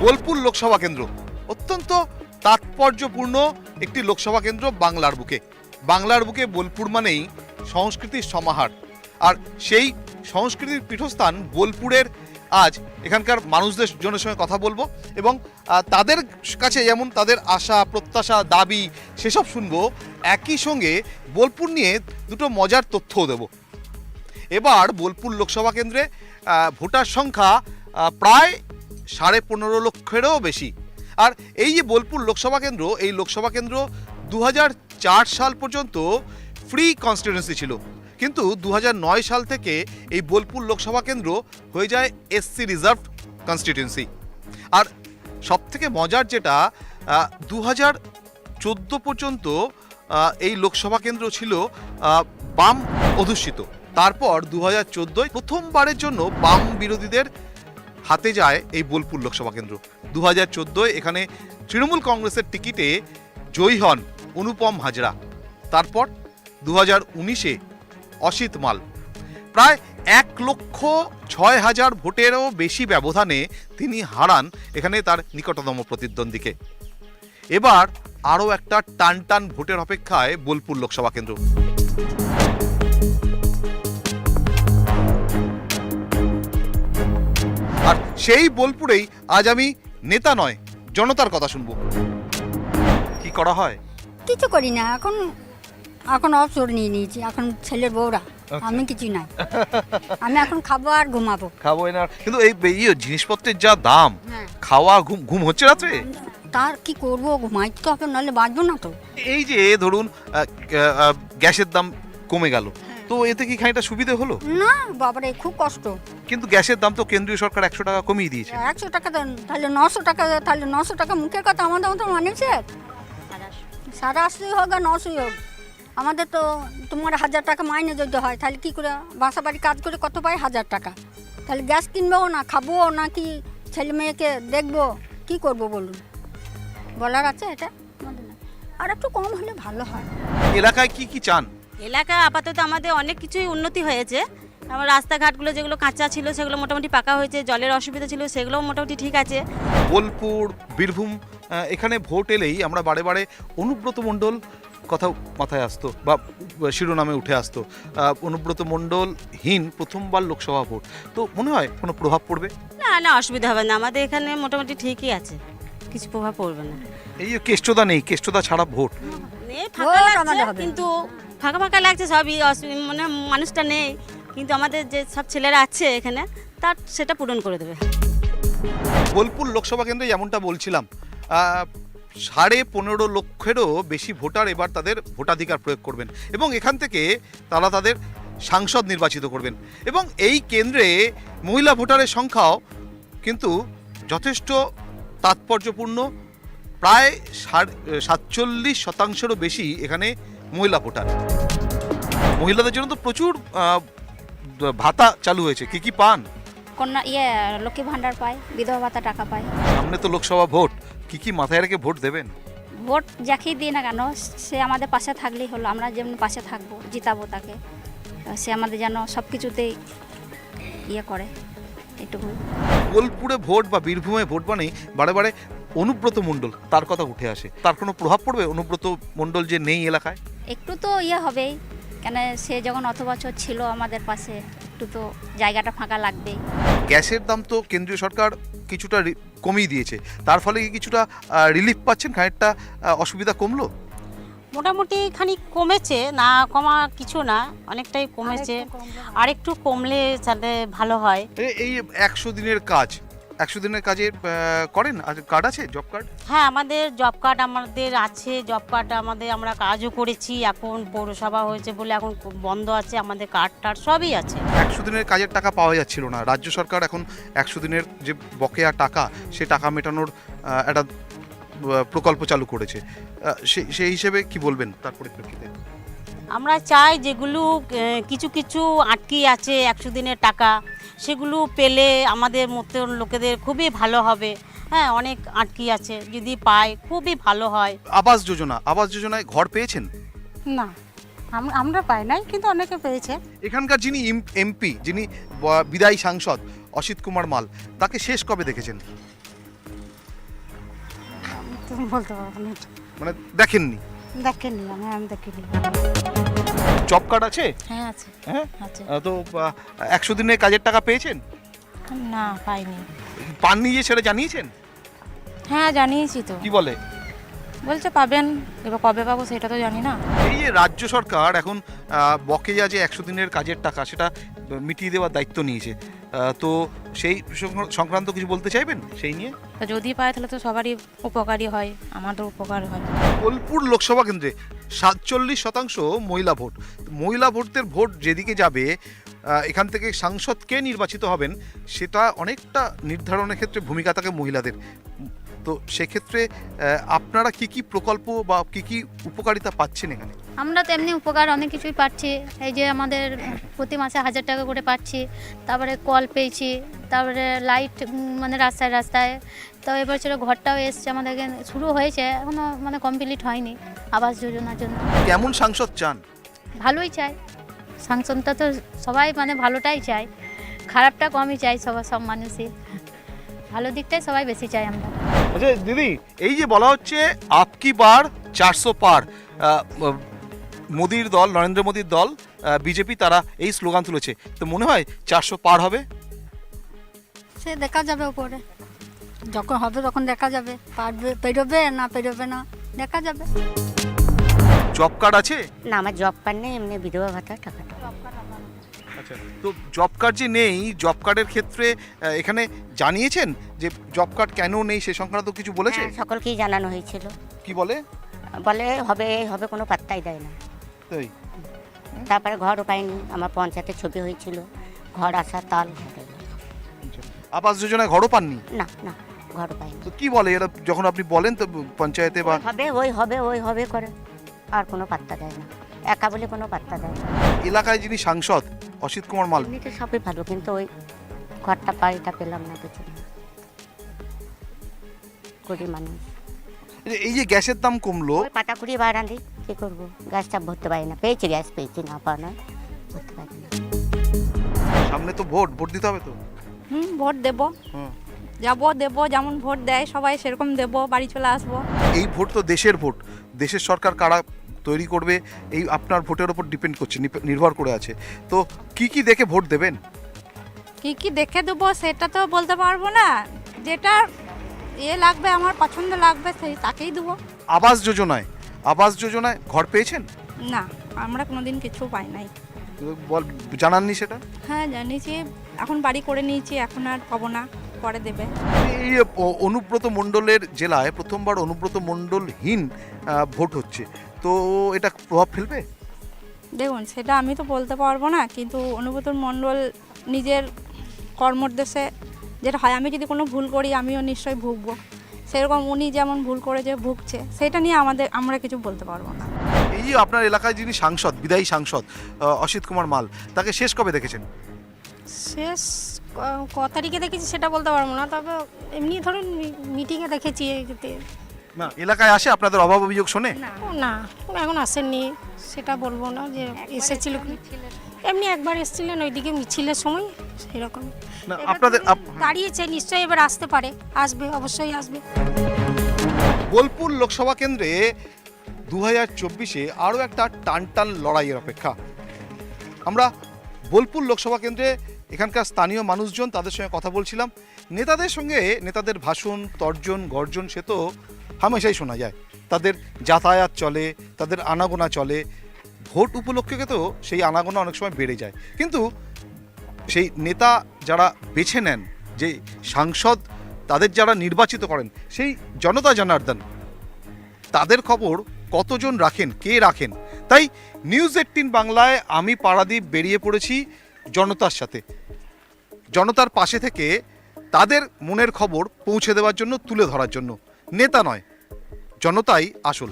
বোলপুর লোকসভা কেন্দ্র অত্যন্ত তাৎপর্যপূর্ণ একটি লোকসভা কেন্দ্র বাংলার বুকে। বাংলার বুকে বোলপুর মানেই সংস্কৃতির সমাহার, আর সেই সংস্কৃতির পীঠস্থান বোলপুরের আজ এখানকার মানুষদের জনের সঙ্গে কথা বলবো এবং তাদের কাছে যেমন তাদের আশা প্রত্যাশা দাবি সেসব শুনবো, একই সঙ্গে বোলপুর নিয়ে দুটো মজার তথ্যও দেব। এবার বোলপুর লোকসভা কেন্দ্রে ভোটার সংখ্যা প্রায় 15.5 লক্ষেরও বেশি। আর এই যে বোলপুর লোকসভা কেন্দ্র, এই লোকসভা কেন্দ্র 2004 সাল পর্যন্ত ফ্রি কনস্টিটিউয়েন্সি ছিল, কিন্তু 2009 সাল থেকে এই বোলপুর লোকসভা কেন্দ্র হয়ে যায় এসসি রিজার্ভ কনস্টিটিউয়েন্সি। আর সবথেকে মজার যেটা, 2014 পর্যন্ত এই লোকসভা কেন্দ্র ছিল বাম অধ্যুষিত। তারপর 2014 প্রথমবারের জন্য বাম বিরোধীদের হাতে যায় এই বোলপুর লোকসভা কেন্দ্র। 2014 এখানে তৃণমূল কংগ্রেসের টিকিটে জয়ী হন অনুপম হাজরা। তারপর 2019-এ অসিত মাল প্রায় 1,06,000 ভোটেরও বেশি ব্যবধানে তিনি হারান এখানে তার নিকটতম প্রতিদ্বন্দ্বীকে। এবার আরও একটা টান টান ভোটের অপেক্ষায় বোলপুর লোকসভা কেন্দ্র। আর সেই বোলপুরেই আজ আমি নেতা নয় জনতার কথা শুনবো। কি করা হয়? কিছু করি না, এখন অবসর নিয়ে নিয়েছি, এখন ছেলের বউরা, আমি কিছু নাই। আমি এখন খাবো আর ঘুমাবো। খাবো না, কিন্তু এই জিনিসপত্রের যা দাম, খাওয়া ঘুম হচ্ছে রাত্রে? তার কি করবো, ঘুমাইতে তো হবে, নাহলে বাঁচবো না তো। এই যে ধরুন গ্যাসের দাম কমে গেল, তো এতে কি খানিকটা সুবিধে হলো? না বাবারে, খুব কষ্ট। কিন্তু গ্যাসের দাম তো কেন্দ্রীয় সরকার 100 টাকা কমিয়ে দিয়েছে। 100 টাকা দেন, তাহলে 900 টাকা, তাহলে 900 টাকা মুখের কথা, আমাদের মতো মানুষের 850 হোক আর 900 হোক, আমাদের তো তোমার 1000 টাকা মাইনে যদি হয়, তাহলে কি করে বাসা বাড়ি কাজ করে কত পাই? 1000 টাকা। তাহলে গ্যাস কিনবো না, খাবো নাকি ছেলে মেয়েকে দেখবো, কি করব বলুন? বলার আছে এটা? আর একটু কম হলে ভালো হয়। এলাকায় কি কি চান? এলাকায় আপাতত আমাদের অনেক কিছুই উন্নতি হয়েছে। আমার রাস্তাঘাটগুলো যেগুলো কাঁচা ছিল সেগুলো মোটামুটি পাকা হয়েছে, জলের অসুবিধা ছিল সেগুলোও মোটামুটি ঠিক আছে। বোলপুর, বীরভূম এখানে ভোট এলেই আমরা বারে বারে অনুব্রত মণ্ডল কথা মাথায় আসতো বা শিরোনামে উঠে আসতো। অনুব্রত মণ্ডলহীন প্রথমবার লোকসভা ভোট, তো মনে হয় কোনো প্রভাব পড়বে? না না, অসুবিধা হবে না, আমাদের এখানে মোটামুটি ঠিকই আছে, কিছু প্রভাব পড়বে না। এই যে কেষ্টদা নেই, কেষ্টদা ছাড়া ভোট ফাঁকা লাগছে, কিন্তু ফাঁকা ফাঁকা লাগছে সবই, মানে মানুষটা নেই, কিন্তু আমাদের যে সব ছেলেরা আছে এখানে তার সেটা পূরণ করে দেবে। বোলপুর লোকসভা কেন্দ্রে যেমনটা বলছিলাম, 15.5 লক্ষেরও বেশি ভোটার এবার তাদের ভোটাধিকার প্রয়োগ করবেন এবং এখান থেকে তারা তাদের সাংসদ নির্বাচিত করবেন। এবং এই কেন্দ্রে মহিলা ভোটারের সংখ্যাও কিন্তু যথেষ্ট তাৎপর্যপূর্ণ, প্রায় 47% বেশি এখানে মহিলা ভোটার। মহিলাদের জন্য তো প্রচুর ভাতা চালু হয়েছে, কি কি পান? কন্যা লক্ষ্মী ভান্ডার পায়, বিধবা ভাতা টাকা পায়। সামনে তো লোকসভা ভোট, কি কি মাথায় রেখে ভোট দেবেন? ভোট যাকেই দিই না কেন, সে আমাদের পাশে থাকলেই হলো, আমরা যেমন পাশে থাকবো, জিতাবো তাকে, সে আমাদের যেন সব কিছুতেই করে, এটুকু। বোলপুরে ভোট বা বীরভূমে ভোট মানে বারে বারে অনুব্রত মণ্ডল তার কথা উঠে আসে, তার কোনো প্রভাব পড়বে? অনুব্রত মণ্ডল যে নেই এলাকায়, একটু তো হবেই, কেন সে যখন অত বছর ছিল আমাদের পাশে, একটু তো জায়গাটা ফাঁকা লাগবেই। গ্যাসের দাম তো কেন্দ্রীয় সরকার কিছুটা কমিয়ে দিয়েছে, তার ফলে কি কিছুটা রিলিফ পাচ্ছেন? খানিকটা অসুবিধা কমলো? মোটামুটি খানিক কমেছে, না কমা কিছু না, অনেকটাই কমেছে, আর একটু কমলে যাতে ভালো হয়। এই 100 দিনের কাজ, 100 দিনের কাজে করেন? কার্ড আছে, জব কার্ড? হ্যাঁ, আমাদের জব কার্ড আমাদের আছে, জব কার্ড আমরা কাজও করেছি। এখন পৌরসভা হয়েছে বলে এখন বন্ধ আছে, আমাদের কার্ড টার্ড সবই আছে। 100 দিনের কাজের টাকা পাওয়া যাচ্ছিল না, রাজ্য সরকার এখন 100 দিনের যে বকেয়া টাকা, সে টাকা মেটানোর একটা প্রকল্প চালু করেছে, সেই হিসেবে কি বলবেন তার পরিপ্রেক্ষিতে? আমরা চাই যেগুলো কিছু কিছু আটকে আছে 100 দিনের টাকা, সেগুলো পেলে আমাদের মতো লোকেদের খুবই ভালো হবে। হ্যাঁ, অনেক আটকে আছে, যদি পায় খুবই ভালো হয়। আবাস যোজনায় ঘর পেয়েছেন? না, আমরা পাই নাই, কিন্তু অনেকে পেয়েছে। এখানকার যিনি এমপি, যিনি বিদায়ী সাংসদ অসিত কুমার মাল, তাকে শেষ কবে দেখেছেন? বলতে পারবো না। মানে দেখেননি? দেখেনি, আমি দেখিনি। জব কার্ড আছে? হ্যাঁ আছে হ্যাঁ, আছে। তো 100 দিনের কাজের টাকা পেয়েছেন? না পাইনি। পাননি যে সেটা জানিয়েছেন? হ্যাঁ জানিয়েছি তো, কি বলে? বলছে পাবেন, এবার কবে পাবো সেটা তো জানি না। এই যে রাজ্য সরকার এখন বকেয়া যে 100 দিনের কাজের টাকা সেটা মিটিয়ে দেওয়ার দায়িত্ব নিয়েছে, তো সেই সংক্রান্ত কিছু বলতে চাইবেন সেই নিয়ে? তা যদি পায় তাহলে তো সবারই উপকারী হয়, আমাদের উপকার হয়। বোলপুর লোকসভা কেন্দ্রে 47% মহিলা ভোট। মহিলা ভোটদের ভোট যেদিকে যাবে, এখান থেকে সাংসদ কে নির্বাচিত হবেন সেটা অনেকটা নির্ধারণের ক্ষেত্রে ভূমিকা থাকে মহিলাদের। তো সেক্ষেত্রে আপনারা কি কি প্রকল্প বা কি কি উপকারিতা পাচ্ছেন এখানে? আমরা তো এমনি উপকার অনেক কিছুই পাচ্ছি। এই যে আমাদের প্রতি মাসে 1000 টাকা করে পাচ্ছি, তারপরে কল পেয়েছি, তারপরে লাইট মানে রাস্তায় রাস্তায়। তো এবার সেটা ঘরটাও এসছে আমাদেরকে, শুরু হয়েছে এখনও মানে কমপ্লিট হয়নি আবাস যোজনার জন্য। কেমন সাংসদ চান? ভালোই চাই, সাংসদটা তো সবাই মানে ভালোটাই চায়, খারাপটা কমই চাই। সব মানুষই ভালো দিকটাই সবাই বেশি চাই আমরা। আচ্ছা দিদি, এই যে বলা হচ্ছে আপকি বার 400 পার, মোদির দল, নরেন্দ্র মোদির দল বিজেপি, তারা এই স্লোগান তুলেছে, তো মনে হয় 400 পার হবে? সে দেখা যাবে উপরে, যখন হবে তখন দেখা যাবে, পারবে পেরোবে না পেরোবে না দেখা যাবে। জব কার্ড আছে? না, আমার জব কার্ড নেই, এমনি বিধবা ভাতার টাকাটা। আচ্ছা, তো জব কার্ড যে নেই, জব কার্ডের ক্ষেত্রে এখানে জানিয়েছেন যে জব কার্ড কেন নেই সে সংক্রান্ত কিছু বলেছে? হ্যাঁ, সকলকেই জানানো হয়েছিল। কি বলে? বলে হবে হবে, কোনো পাত্তাই দেয় না। তাই? তারপরে ঘরও পাইনি, আমার পঞ্চায়েতে ছবি হয়েছিল, ঘর আসা তাল। আবাস যোজনায় ঘরও পাননি? না না, ঘরও পাইনি। তো কি বলে এরা যখন আপনি বলেন তো পঞ্চায়েতে বা? ওই হবে করে, আর কোনো পাত্তা দেয় না, একা বলে কোনো পাত্তা দেয় না। এলাকায় যিনি সাংসদ অসিত কুমার মাল, এমনিতে সবই ভালো, কিন্তু ওই ঘরটা বাড়িটা পেলাম না কিছু, গরিব মানুষ। এই যে গ্যাসের দাম কমলো, ওই পাটা কুড়ি বাড়ান কি করবো, গ্যাসটা ভরতে পারি না, পেয়েছি গ্যাস পেয়েছি, না পাওয়া নয়, ভরতে পারি না। সামনে তো ভোট দিতে হবে তো। ভোট দেব, হুম। দেবো, যেমন ভোট দেয় সবাই সেরকম দেবো, বাড়ি চলে আসবো। এই ভোট তো দেশের ভোট, দেশের সরকার কারা তৈরি করবে এই আপনার ভোটের উপর ডিপেন্ড করছে, নির্ভর করে আছে। তো কি কি দেখে ভোট দেবেন? কি দেখে দেবো সেটা তো বলতে পারবো না, যেটা লাগবে আমার পছন্দ লাগবে সেই তাকেই দেবো। আবাস যোজনায় ঘর পেয়েছেন? না, আমরা কোনোদিন কিছু পাই নাই। জানাননি সেটা? হ্যাঁ জানিয়েছি, এখন বাড়ি করে নিয়েছি, এখন আর পাবো না, পরে দেবে। এই অনুব্রত মণ্ডলের জেলায় প্রথমবার অনুব্রত মণ্ডলহীন ভোট হচ্ছে, তো এটা প্রভাব ফেলবে? দেখুন সেটা আমি তো বলতে পারবো না, কিন্তু অনুব্রত মণ্ডল নিজের কর্মোদ্দেশ্যে যেটা হয়, আমি যদি কোনো ভুল করি আমিও নিশ্চয়ই ভুগবো, সেরকম উনি যেমন ভুল করে যে ভুগছে সেটা নিয়ে আমরা কিছু বলতে পারবো না। এই যে আপনার এলাকায় যিনি সাংসদ, বিদায়ী সাংসদ অসিত কুমার মাল, তাকে শেষ কবে দেখেছেন? শেষ ক তারিখে দেখেছি সেটা বলতে পারবো না, তবে এমনি ধরুন মিটিংয়ে দেখেছি। না, এলাকায় আসে আপনাদের অভাব অভিযোগ শোনে? না, এখন আসেননি, সেটা বলবো না যে এসেছিল, এমনি একবার এসেছিলেন ওইদিকে মিছিলের সময় সেরকম। না, আপনাদের দাঁড়িয়েছে, নিশ্চয়ই এবার আসতে পারে, আসবে, অবশ্যই আসবে। বোলপুর লোকসভা কেন্দ্রে 2024-এ আরও একটা টানটান লড়াইয়ের অপেক্ষা। আমরা বোলপুর লোকসভা কেন্দ্রে এখানকার স্থানীয় মানুষজন, তাদের সঙ্গে কথা বলছিলাম। নেতাদের সঙ্গে নেতাদের ভাষণ, তর্জন, গর্জন সে তো হামেশাই শোনা যায়, তাদের যাতায়াত চলে, তাদের আনাগোনা চলে। ভোট উপলক্ষে তো সেই আনাগোনা অনেক সময় বেড়ে যায়, কিন্তু সেই নেতা যারা বেছে নেন, যে সাংসদ তাদের যারা নির্বাচিত করেন, সেই জনতা জনার্দন তাদের খবর কতজন রাখেন, কে রাখেন? তাই নিউজ 18 বাংলায় আমি পারাদীপ বেরিয়ে পড়েছি জনতার সাথে, জনতার পাশে থেকে তাদের মনের খবর পৌঁছে দেওয়ার জন্য, তুলে ধরার জন্য। নেতা নয়, জনতাই আসল।